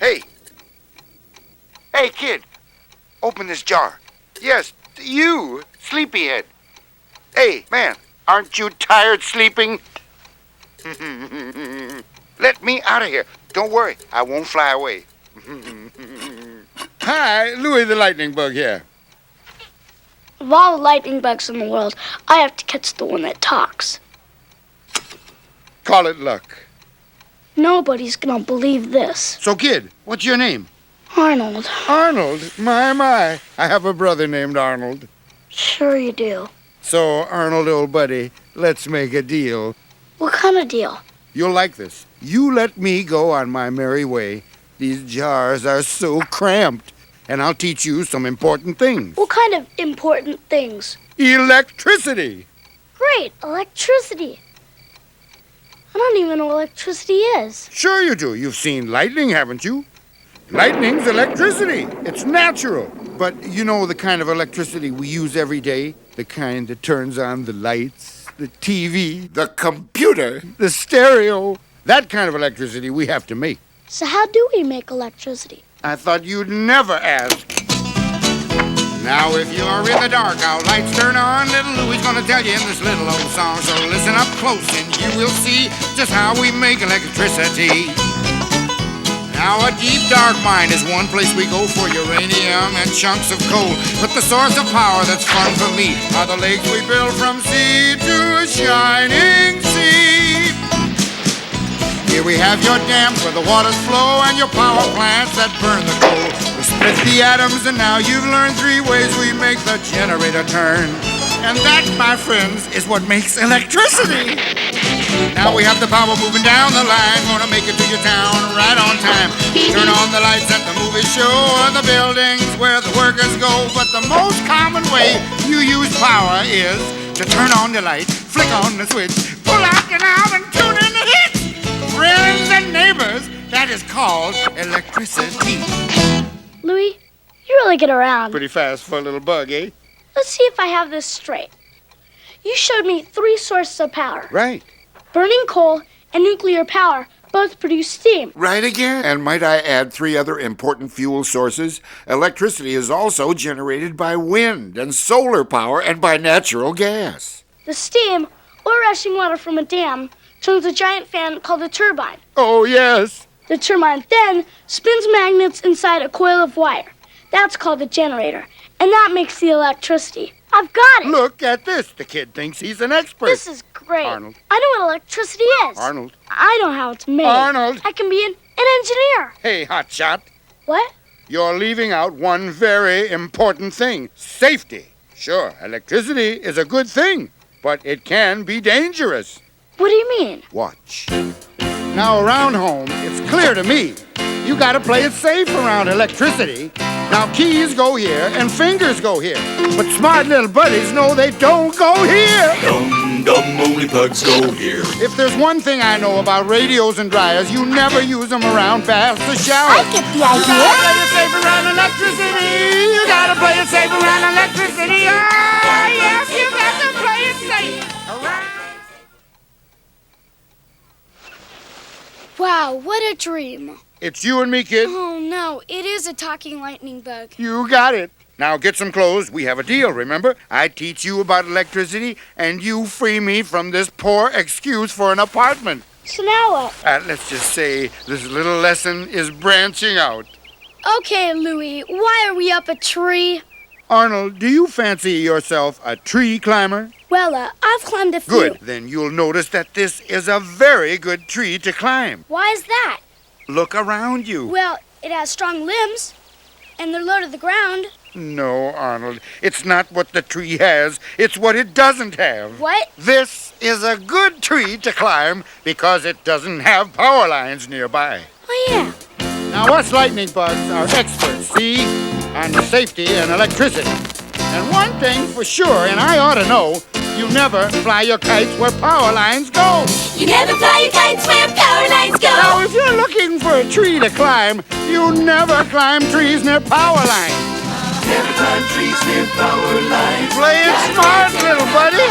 Hey. Hey, kid. Open this jar. Yes, you, sleepyhead. Hey, man, aren't you tired sleeping? Let me out of here. Don't worry, I won't fly away. Hi, Louie the lightning bug here. Of all the lightning bugs in the world, I have to catch the one that talks. Call it luck. Nobody's gonna believe this. So, kid, what's your name? Arnold. Arnold? My. I have a brother named Arnold. Sure you do. So, Arnold, old buddy, let's make a deal. What kind of deal? You'll like this. You let me go on my merry way. These jars are so cramped. And I'll teach you some important things. What kind of important things? Electricity. Great, electricity. I don't even know what electricity is. Sure you do. You've seen lightning, haven't you? Lightning's electricity. It's natural. But you know the kind of electricity we use every day? The kind that turns on the lights, the TV, the computer, the stereo. That kind of electricity we have to make. So how do we make electricity? I thought you'd never ask. Now if you're in the dark, our lights turn on. Little Louie's gonna tell you in this little old song. So listen up close and you will see just how we make electricity. Now a deep dark mine is one place we go for uranium and chunks of coal. But the source of power that's fun for me are the lakes we build from sea to a shining sea. Here we have your dams where the waters flow and your power plants that burn the coal. We split the atoms and now you've learned 3 ways we make the generator turn. And that, my friends, is what makes electricity. Now we have the power moving down the line, gonna make it to your town right on time. Turn on the lights at the movie show or the buildings where the workers go. But the most common way you use power is to turn on the light, flick on the switch, pull out the knob and tune in the hits. Friends and neighbors, that is called electricity. Louie, you really get around. Pretty fast for a little bug, eh? Let's see if I have this straight. You showed me 3 sources of power. Right. Burning coal and nuclear power both produce steam. Right again. And might I add 3 other important fuel sources? Electricity is also generated by wind and solar power and by natural gas. The steam, or rushing water from a dam, turns a giant fan called a turbine. Oh, yes. The turbine then spins magnets inside a coil of wire. That's called a generator, and that makes the electricity. I've got it. Look at this. The kid thinks he's an expert. This is great. Arnold. I know what electricity is. Arnold. I know how it's made. Arnold. I can be an engineer. Hey, hotshot. What? You're leaving out one very important thing. Safety. Sure, electricity is a good thing, but it can be dangerous. What do you mean? Watch. Now, around home, it's clear to me you gotta play it safe around electricity. Now, keys go here and fingers go here. But smart little buddies know they don't go here. Dumb, only plugs go here. If there's one thing I know about radios and dryers, you never use them around baths or showers. I get the idea. You gotta play it safe around electricity. You gotta play it safe around electricity. Oh, yes, you got to play it safe around. Wow, what a dream. It's you and me, kid. Oh, no, it is a talking lightning bug. You got it. Now get some clothes. We have a deal, remember? I teach you about electricity, and you free me from this poor excuse for an apartment. So now what? Let's just say this little lesson is branching out. Okay, Louie, why are we up a tree? Arnold, do you fancy yourself a tree climber? Well, I've climbed a few. Good. Then you'll notice that this is a very good tree to climb. Why is that? Look around you. Well, it has strong limbs, and they're low to the ground. No, Arnold. It's not what the tree has. It's what it doesn't have. What? This is a good tree to climb because it doesn't have power lines nearby. Oh, yeah. Now, us lightning bugs are experts, see, on safety and electricity. And one thing for sure, and I ought to know, you never fly your kites where power lines go. You never fly your kites where power lines go. Now, if you're looking for a tree to climb, you never climb trees near power lines. Never climb trees near power lines. Play it smart, little buddy.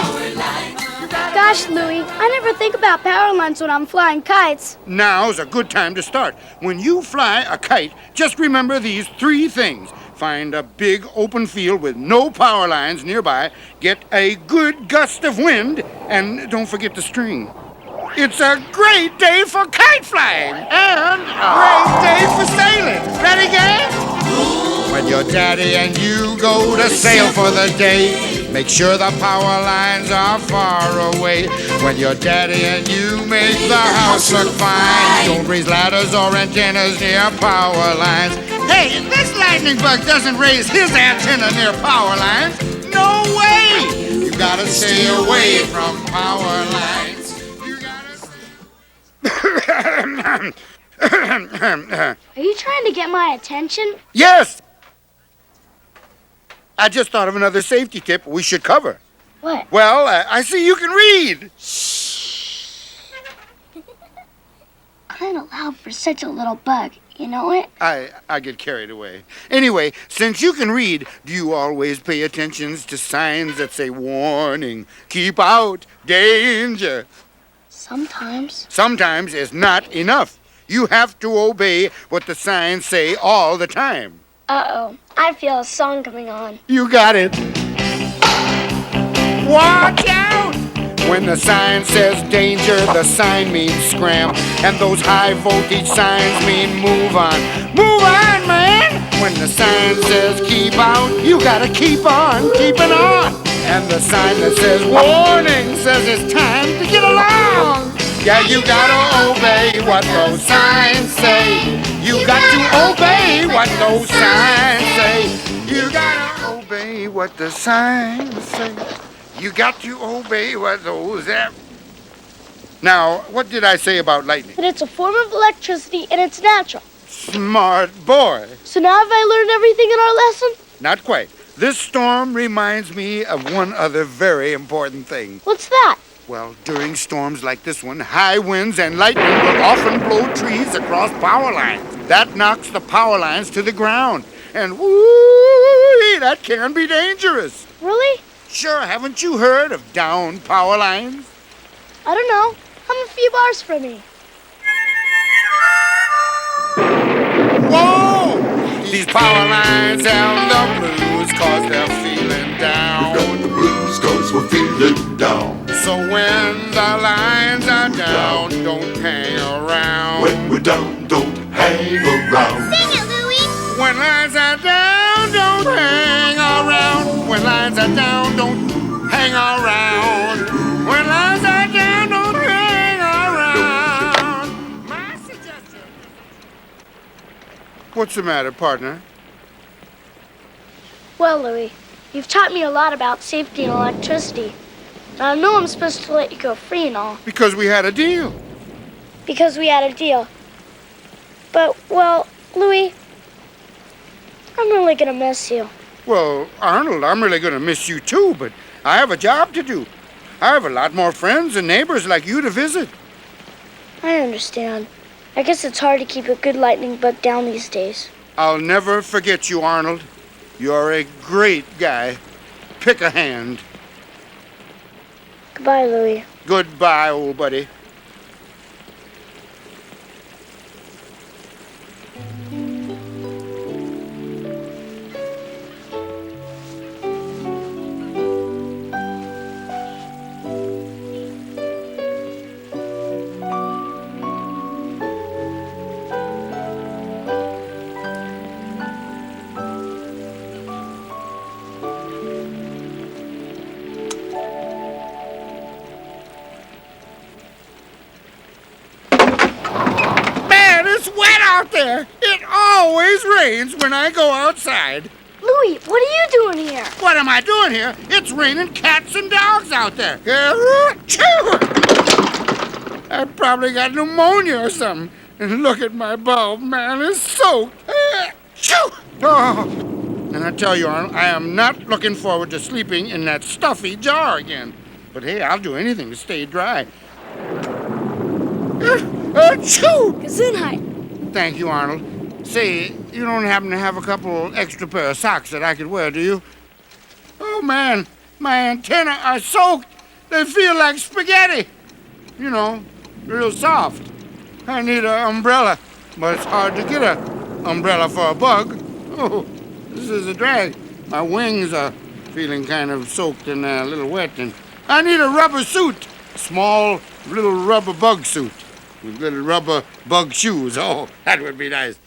Got Gosh, Louie, I never think about power lines when I'm flying kites. Now's a good time to start. When you fly a kite, just remember these 3 things. Find a big open field with no power lines nearby, get a good gust of wind, and don't forget the string. It's a great day for kite flying and a great day for sailing. Ready, gang? When your daddy and you go to sail for the day, make sure the power lines are far away. When your daddy and you make the house look fine, don't raise ladders or antennas near power lines. Hey, this lightning bug doesn't raise his antenna near power lines. No way! You gotta stay away from power lines. You gotta stay... Are you trying to get my attention? Yes! I just thought of another safety tip we should cover. What? Well, I see you can read. Kind of loud for such a little bug, you know it? I get carried away. Anyway, since you can read, do you always pay attention to signs that say warning, keep out, danger? Sometimes. Sometimes is not enough. You have to obey what the signs say all the time. Uh-oh. I feel a song coming on. You got it. Watch out! When the sign says danger, the sign means scram. And those high voltage signs mean move on. Move on, man! When the sign says keep out, you gotta keep on keeping on. And the sign that says warning says it's time to get along. Yeah, you gotta obey what those signs say. You got to obey what those signs say. You gotta obey what the signs say. You got to obey what those... Now, what did I say about lightning? But it's a form of electricity and it's natural. Smart boy. So now have I learned everything in our lesson? Not quite. This storm reminds me of one other very important thing. What's that? Well, during storms like this one, high winds and lightning will often blow trees across power lines. That knocks the power lines to the ground. And woo, that can be dangerous. Really? Sure, haven't you heard of downed power lines? I don't know. I'm a few bars from me. Whoa! These power lines have the blues 'cause they're feeling down. We got the blues 'cause we're feeling down. So when the lines are down, don't hang around. When we're down, don't hang around. Sing it, Louie. When lines are down, don't hang around. When lines are down, don't hang around. When lines are down, don't hang around. My suggestion. What's the matter, partner? Well, Louie, you've taught me a lot about safety and electricity. And I know I'm supposed to let you go free and all. Because we had a deal. Because we had a deal. But, well, Louie, I'm really gonna miss you. Well, Arnold, I'm really going to miss you too, but I have a job to do. I have a lot more friends and neighbors like you to visit. I understand. I guess it's hard to keep a good lightning bug down these days. I'll never forget you, Arnold. You're a great guy. Pick a hand. Goodbye, Louie. Goodbye, old buddy. Out there. It always rains when I go outside. Louie, what are you doing here? What am I doing here? It's raining cats and dogs out there. I probably got pneumonia or something. And look at my bulb, man. It's soaked. Oh. And I tell you, Arnold, I am not looking forward to sleeping in that stuffy jar again. But hey, I'll do anything to stay dry. Gesundheit. Thank you, Arnold. Say, you don't happen to have a couple extra pair of socks that I could wear, do you? Oh, man, my antennae are soaked. They feel like spaghetti. You know, real soft. I need an umbrella, but it's hard to get an umbrella for a bug. Oh, this is a drag. My wings are feeling kind of soaked and a little wet, and I need a rubber suit. Small, little rubber bug suit with little rubber bug shoes. Oh, that would be nice.